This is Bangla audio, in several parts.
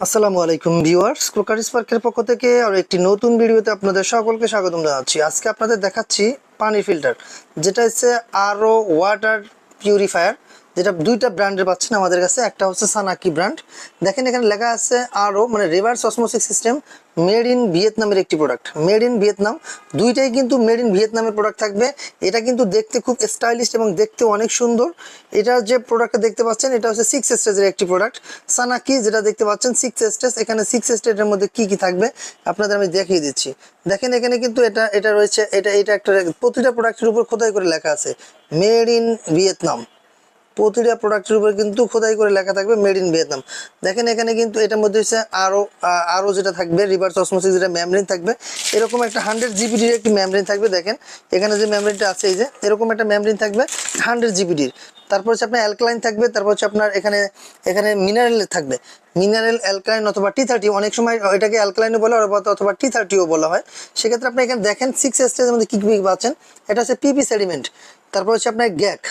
আসসালামু আলাইকুম ভিউয়ার্স, ক্রোকার স্পার্কের পক্ষ থেকে আর একটি নতুন ভিডিওতে আপনাদের সকলকে স্বাগতম জানাচ্ছি। আজকে আপনাদের দেখাচ্ছি পানি ফিল্টার, যেটা হচ্ছে আরও ওয়াটার পিউরিফায়ার, যেটা দুইটা ব্র্যান্ডের পাচ্ছেন আমাদের কাছে। একটা হচ্ছে সানাকি ব্র্যান্ড, দেখেন এখানে লেখা আছে আরও, মানে reverse osmosis system, made in ভিয়েতনামের একটি প্রোডাক্ট, মেড ইন ভিয়েতনাম। দুইটাই কিন্তু মেড ইন ভিয়েতনামের প্রোডাক্ট থাকবে। এটা কিন্তু দেখতে খুব স্টাইলিশ এবং দেখতে অনেক সুন্দর। এটা যে প্রোডাক্টটা দেখতে পাচ্ছেন এটা হচ্ছে 6 স্টেজের একটি প্রোডাক্ট সানাকি, যেটা দেখতে পাচ্ছেন 6 স্টেজ। এখানে 6 স্টেজের মধ্যে কি কি থাকবে আপনাদের আমি দেখিয়ে দিচ্ছি। দেখেন এখানে কিন্তু এটা রয়েছে, এটা একটা প্রতিটা প্রোডাক্টের উপর খোদাই করে লেখা আছে মেড ইন ভিয়েতনাম। প্রতিটা প্রোডাক্টের উপর কিন্তু খোদাই করে লেখা থাকবে মেড ইন ভিয়েতনাম। দেখেন এখানে কিন্তু এটার মধ্যে হচ্ছে আরও যেটা থাকবে রিভার্স অসমোসিস, যেটা মেমব্রেন থাকবে, এরকম একটা 100 জিবিডির একটি মেমব্রেন থাকবে। দেখেন এখানে যে মেমব্রেনটা আছে, এই যে এরকম একটা মেমব্রেন থাকবে 100 জিবিডির। তারপর হচ্ছে আপনার অ্যালকালাইন থাকবে, তারপর হচ্ছে আপনার এখানে মিনারেল থাকবে, মিনারেল অ্যালকালাইন অথবা T30। অনেক সময় এটাকে অ্যালকালাইনও বলে অথবা T30ও বলা হয়। সেক্ষেত্রে আপনি এখানে দেখেন 6 স্টেজের মধ্যে কী কী পাচ্ছেন। এটা হচ্ছে পিপি সেডিমেন্ট, তারপর হচ্ছে আপনার গ্যাক,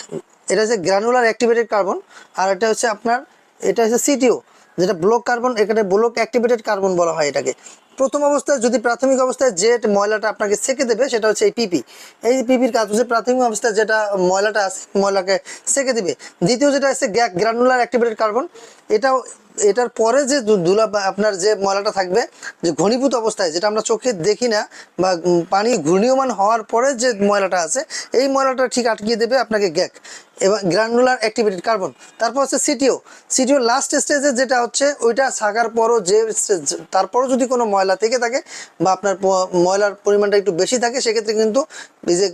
এটা হচ্ছে গ্রানুলার অ্যাক্টিভেটেড কার্বন, আর এটা হচ্ছে আপনার এটা হচ্ছে সিটিও, যেটা ব্লক কার্বন, এখানে ব্লক অ্যাক্টিভেটেড কার্বন বলা হয় এটাকে। প্রথম অবস্থায় যদি প্রাথমিক অবস্থায় যে ময়লাটা আপনাকে সেকে দেবে সেটা হচ্ছে এই পিপি। এই পিপির কাজ হচ্ছে প্রাথমিক অবস্থায় যেটা ময়লাটা আছে ময়লাকে সেকে দিবে। দ্বিতীয় যেটা আছে গ্রানুলার অ্যাক্টিভেটেড কার্বন, এটার পরে যে আপনার যে ময়লাটা থাকবে, যে ঘনীভূত অবস্থায়, যেটা আমরা চোখে দেখি না, বা পানি ঘূর্ণীয়মান হওয়ার পরে যে ময়লাটা আছে, এই ময়লাটা ঠিক আটকিয়ে দেবে আপনাকে গ্যাক এবং গ্রানুলার অ্যাক্টিভেটেড কার্বন। তারপর হচ্ছে সিটিও লাস্ট স্টেজে, যেটা হচ্ছে ওইটা থাকার পরও তারপরও যদি কোনো ময়লা থেকে থাকে বা আপনার ময়লার পরিমাণটা একটু বেশি থাকে, সেক্ষেত্রে কিন্তু এই যে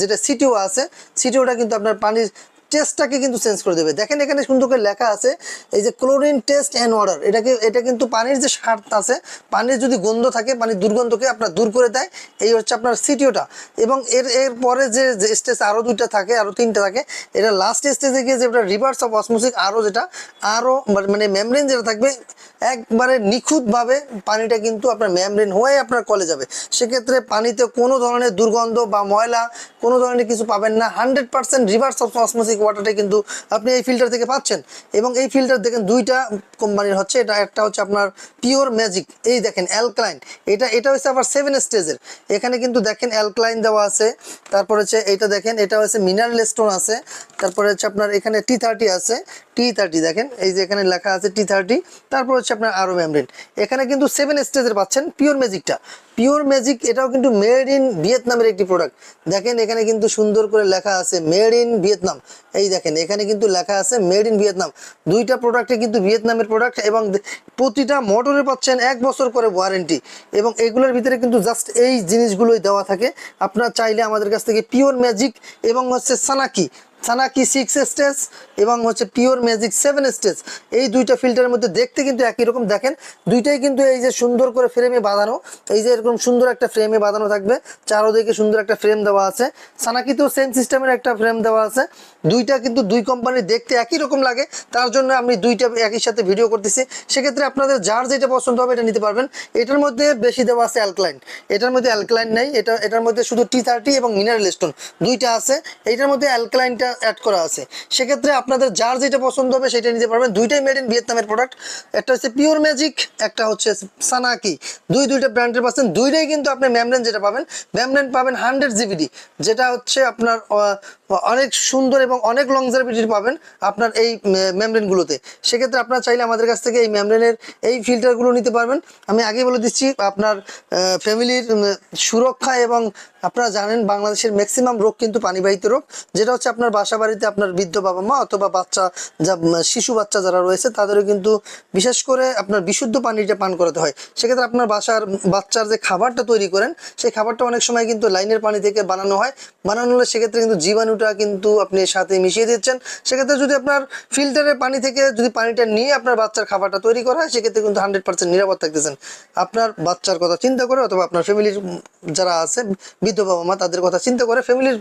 যেটা সিটিও আছে, সিটিওটা কিন্তু আপনার পানির টেস্টটাকে কিন্তু চেঞ্জ করে দেবে। দেখেন এখানে সুন্দর করে লেখা আছে এই যে ক্লোরিন টেস্ট অ্যান্ড অর্ডার। এটা কিন্তু পানির যে স্বাদ আছে, পানির যদি গন্ধ থাকে, পানির দুর্গন্ধকে আপনার দূর করে দেয়। এই হচ্ছে আপনার সিটিওটা। এবং এর পরে যে স্টেজ আরও দুইটা থাকে, আরও তিনটা থাকে। এটা লাস্ট স্টেজে গিয়ে যেটা রিভার্স অফ অসমোসিস, আরও মানে মেমব্রেন যেটা থাকবে, একবারে নিখুঁতভাবে পানিটা কিন্তু আপনার মেমব্রেন হয়ে আপনার কলে যাবে। সেক্ষেত্রে পানিতে কোনো ধরনের দুর্গন্ধ বা ময়লা কোনো ধরনের কিছু পাবেন না। 100% রিভার্স অফ অসমোসিস ওয়াটারটা কিন্তু আপনি এই ফিল্টার থেকে পাচ্ছেন। এবং এই ফিল্টার দেখেন দুইটা কোম্পানির হচ্ছে, একটা হচ্ছে আপনার পিওর ম্যাজিক, এই দেখেন অ্যালকালাইন, এটা হচ্ছে আবার 7 স্টেজের। এখানে কিন্তু দেখেন অ্যালকালাইন দেওয়া আছে, তারপর হচ্ছে এটা দেখেন এটা হচ্ছে মিনারেল স্টোন আছে, তারপরে হচ্ছে আপনার এখানে T30 আছে, T30 দেখেন এই যে এখানে লেখা আছে T30। তারপর হচ্ছে আপনার আরও মেমব্রেন। এখানে কিন্তু 7 স্টেজের পাচ্ছেন পিওর ম্যাজিক, এটাও কিন্তু মেড ইন ভিয়েতনামের একটি প্রোডাক্ট। দেখেন এখানে কিন্তু সুন্দর করে লেখা আছে মেড ইন ভিয়েতনাম। এই দেখেন এখানে কিন্তু লেখা আছে মেড ইন ভিয়েতনাম। দুইটা প্রোডাক্টে কিন্তু ভিয়েতনামের প্রোডাক্ট, এবং প্রতিটা মোটরে পাচ্ছেন 1 বছর করে ওয়ারেন্টি। এবং এগুলোর ভিতরে কিন্তু জাস্ট এই জিনিসগুলোই দেওয়া থাকে। আপনারা চাইলে আমাদের কাছ থেকে পিওর ম্যাজিক এবং হচ্ছে সানাকি 6 স্টেজ এবং হচ্ছে পিওর ম্যাজিক 7 স্টেজ, এই দুইটা ফিল্টারের মধ্যে দেখতে কিন্তু একই রকম। দেখেন দুইটাই কিন্তু এই যে সুন্দর করে ফ্রেমে বাঁধানো, এই যে এরকম সুন্দর একটা ফ্রেমে বাঁধানো থাকবে, চারোদিকে সুন্দর একটা ফ্রেম দেওয়া আছে। সানাকিতেও সেম সিস্টেমের একটা ফ্রেম দেওয়া আছে। দুইটা কিন্তু দুই কোম্পানির দেখতে একই রকম লাগে, তার জন্য আমি দুইটা একই সাথে ভিডিও করতেছি। সেক্ষেত্রে আপনাদের যার যেটা পছন্দ হবে এটা নিতে পারবেন। এটার মধ্যে বেশি দেওয়া আছে অ্যালকালাইন, এটার মধ্যে অ্যালকালাইন নেই। এটার মধ্যে শুধু T30 এবং মিনারেল স্টোন দুইটা আছে, এইটার মধ্যে অ্যালকালাইনটা অ্যাড করা আছে। সেক্ষেত্রে আপনাদের যার যেটা পছন্দ হবে সেটা নিতে পারবেন। দুইটাই মেড ইন ভিয়েতনামের প্রোডাক্ট, একটা হচ্ছে পিওর ম্যাজিক, একটা হচ্ছে সানাকি। দুইটা ব্র্যান্ডের পাচ্ছেন। দুইটাই কিন্তু আপনি মেমব্রেন যেটা পাবেন, মেমব্রেন পাবেন 100 জিবিডি, যেটা হচ্ছে আপনার অনেক সুন্দর এবং অনেক লংজারভিটি পাবেন আপনার এই মেমব্রেনগুলোতে। সেক্ষেত্রে আপনারা চাইলে আমাদের কাছ থেকে এই মেমব্রেনের এই ফিল্টারগুলো নিতে পারবেন। আমি আগেই বলে দিচ্ছি আপনার ফ্যামিলির সুরক্ষা, এবং আপনারা জানেন বাংলাদেশের ম্যাক্সিমাম রোগ কিন্তু পানিবাহিত রোগ, যেটা হচ্ছে আপনার বাসা বাড়িতে আপনার বৃদ্ধ বাবা মা অথবা শিশু বাচ্চা যারা রয়েছে তাদেরও কিন্তু বিশেষ করে আপনার বিশুদ্ধ পানিটা পান করাতে হয়। সেক্ষেত্রে আপনার বাচ্চার যে খাবারটা তৈরি করেন, সেই খাবারটা অনেক সময় কিন্তু লাইনের পানি থেকে বানানো হলে সেক্ষেত্রে কিন্তু জীবাণুটা কিন্তু আপনি সাথে মিশিয়ে দিচ্ছেন। সেক্ষেত্রে যদি আপনার ফিল্টারের পানি থেকে যদি পানিটা নিয়ে আপনার বাচ্চার খাবারটা তৈরি করা হয়, সেক্ষেত্রে কিন্তু 100% নিরাপদ থাকতেছেন। আপনার বাচ্চার কথা চিন্তা করে অথবা আপনার ফ্যামিলির যারা আছে বৃদ্ধ বাবা মা, তাদের কথা চিন্তা করে, ফ্যামিলির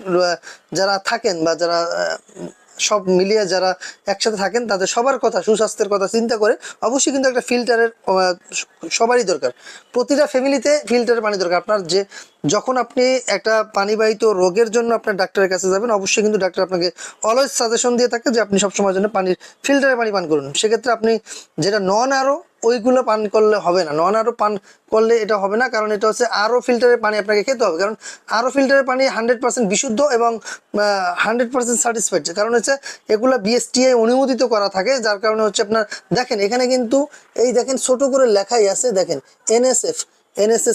যারা থাকেন বা যারা সব মিলিয়ে যারা একসাথে থাকেন তাদের সবার কথা, সুস্বাস্থ্যের কথা চিন্তা করে অবশ্যই কিন্তু একটা ফিল্টারের সবারই দরকার। প্রতিটা ফ্যামিলিতে ফিল্টারের পানি দরকার। আপনার যখন আপনি একটা পানিবাহিত রোগের জন্য আপনার ডাক্তারের কাছে যাবেন, অবশ্যই কিন্তু ডাক্তার আপনাকে অলওয়েজ সাজেশন দিয়ে থাকে যে আপনি সবসময়ের জন্য ফিল্টারের পানি পান করুন। সেক্ষেত্রে আপনি যেটা নন আরও ওইগুলো পান করলে হবে না, নন আরও পান করলে এটা হবে না, কারণ এটা হচ্ছে আরও ফিল্টারের পানি আপনাকে খেতে হবে, কারণ আরও ফিল্টারের পানি 100% বিশুদ্ধ এবং 100% স্যাটিসফাইড, কারণ হচ্ছে এগুলো বিএসটিআই অনুমোদিত করা থাকে, যার কারণে হচ্ছে আপনার দেখেন এখানে কিন্তু এই দেখেন ছোট করে লেখাই আছে, দেখেন এনএসএফ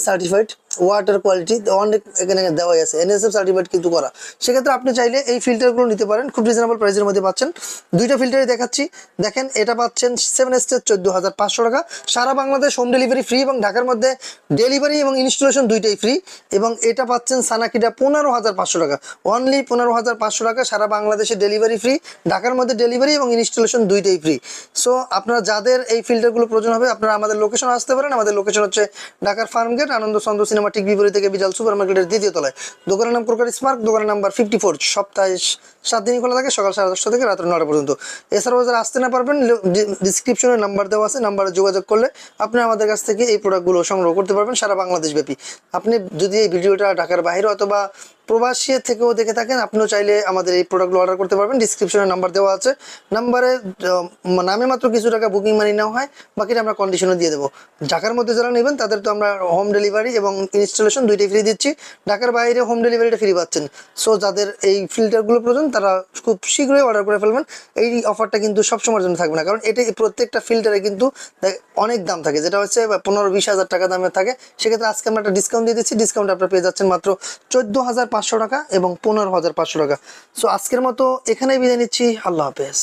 সার্টিফাইড ওয়াটার কোয়ালিটি অনেক এখানে দেওয়াই আছে, এনএসএফ সার্টিফাইড কিন্তু করা। সেক্ষেত্রে আপনি চাইলে এই ফিল্টারগুলো নিতে পারেন, খুব রিজনেবল প্রাইসের মধ্যে পাচ্ছেন। দুইটা ফিল্টারই দেখাচ্ছি, দেখেন এটা পাচ্ছেন 7 স্টেজ 14,500 টাকা, সারা বাংলাদেশ হোম ডেলিভারি ফ্রি এবং ঢাকার মধ্যে ডেলিভারি এবং ইনস্টলেশন দুইটাই ফ্রি। এবং এটা পাচ্ছেন সানাকিটা 15,500 টাকা, অনলি 15,500 টাকা, সারা বাংলাদেশে ডেলিভারি ফ্রি, ঢাকার মধ্যে ডেলিভারি এবং ইনস্টলেশন দুইটাই ফ্রি। সো আপনারা যাদের এই ফিল্টারগুলো প্রয়োজন হবে আপনারা আমাদের লোকেশন আসতে পারেন। আমাদের লোকেশন হচ্ছে ঢাকার ফার্মগেট, আনন্দ চন্দ্র সিনেমা ঠিক বিপরীত থেকে বিজাল সুপার মার্কেটের দ্বিতীয় তলায়। দোকানের নাম ক্রোকারি স্পার্ক, দোকানের নাম্বার 54, সপ্তাহে 7 দিনই খোলা থাকে, সকাল 10:30 থেকে রাত্র 9টা পর্যন্ত। এছাড়াও যারা আসতে না পারবেন, ডিসক্রিপশনে নাম্বার দেওয়া আছে, নাম্বারে যোগাযোগ করলে আপনি আমাদের কাছ থেকে এই প্রোডাক্টগুলো সংগ্রহ করতে পারবেন সারা বাংলাদেশ ব্যাপী। আপনি যদি এই ভিডিওটা ঢাকার বাইরে অথবা প্রবাসী থেকেও দেখে থাকেন, আপনিও চাইলে আমাদের এই প্রোডাক্টগুলো অর্ডার করতে পারবেন। ডিসক্রিপশনে নাম্বার দেওয়া আছে, নাম্বারে নামে মাত্র কিছু টাকা বুকিং মানি নেওয়া হয়, বাকিটা আমরা কন্ডিশনে দিয়ে দেবো। ঢাকার মধ্যে যারা নেবেন তাদের তো আমরা হোম ডেলিভারি এবং ইনস্টলেশন দুইটাই ফ্রি দিচ্ছি, ঢাকার বাইরে হোম ডেলিভারিটা ফ্রি পাচ্ছেন। সো যাদের এই ফিল্টারগুলো প্রয়োজন তারা খুব শীঘ্রই অর্ডার করে ফেলবেন। এই অফারটা কিন্তু সবসময়ের জন্য থাকবে না, কারণ এটা প্রত্যেকটা ফিল্টারে কিন্তু অনেক দাম থাকে, যেটা হচ্ছে 15-20 হাজার টাকা দামের থাকে। সেক্ষেত্রে আজকে আমরা একটা ডিসকাউন্ট দিয়ে দিচ্ছি, ডিসকাউন্ট আপনারা পেয়ে যাচ্ছেন মাত্র 14,500 টাকা এবং 15,500 টাকা। সো আজকের মতো এখানেই বিদায় নিচ্ছি, আল্লাহ হাফেজ।